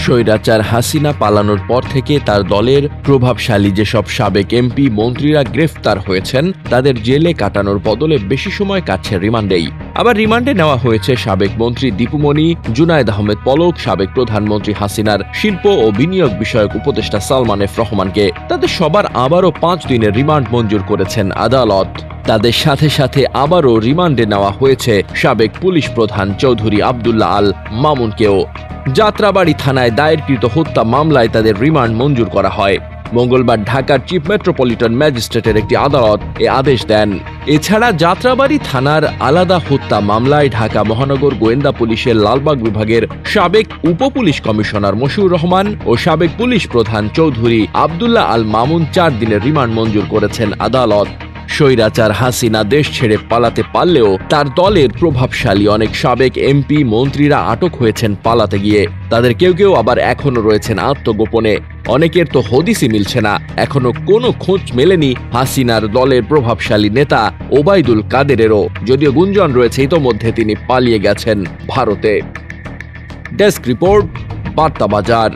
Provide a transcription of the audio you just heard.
স্বৈরাচার হাসিনা পালানোর পর থেকে তার দলের প্রভাবশালী যেসব সাবেক এমপি মন্ত্রীরা গ্রেফতার হয়েছেন তাদের জেলে কাটানোর বদলে বেশি সময় কাটছে রিমান্ডেই। আবার রিমান্ডে নেওয়া হয়েছে সাবেক মন্ত্রী দীপুমণি, জুনায়েদ আহমেদ পলক, সাবেক প্রধানমন্ত্রী হাসিনার শিল্প ও বিনিয়োগ বিষয়ক উপদেষ্টা সালমান এফ রহমানকে। তাদের সবার আবারও 5 দিনের রিমান্ড মঞ্জুর করেছেন আদালত। তাদের সাথে সাথে আবারও রিমান্ডে নেওয়া হয়েছে সাবেক পুলিশ প্রধান চৌধুরী আব্দুল্লাহ আল মামুনকেও। যাত্রাবাড়ী থানায় দায়েরকৃত হত্যা মামলায় তাদের রিমান্ড মঞ্জুর করা হয়। মঙ্গলবার ঢাকার চিফ মেট্রোপলিটন ম্যাজিস্ট্রেটের একটি আদালত এ আদেশ দেন। এছাড়া যাত্রাবাড়ী থানার আলাদা হত্যা মামলায় ঢাকা মহানগর গোয়েন্দা পুলিশের লালবাগ বিভাগের সাবেক উপপুলিশ কমিশনার মশিউর রহমান ও সাবেক পুলিশ প্রধান চৌধুরী আব্দুল্লাহ আল মামুন 4 দিনের রিমান্ড মঞ্জুর করেছেন আদালত। স্বৈরাচার হাসিনা দেশ ছেড়ে পালাতে পারলেও তার দলের প্রভাবশালী অনেক সাবেক এমপি মন্ত্রীরা আটক হয়েছেন পালাতে গিয়ে। তাদের কেউ কেউ আবার এখনো রয়েছেন আত্মগোপনে। অনেকের তো হদিসই মিলছে না। এখনো কোনো খোঁজ মেলেনি হাসিনার দলের প্রভাবশালী নেতা ওবায়দুল কাদেরেরও, যদিও গুঞ্জন রয়েছে ইতোমধ্যে তিনি পালিয়ে গেছেন ভারতে। ডেস্ক রিপোর্ট, বার্তা বাজার।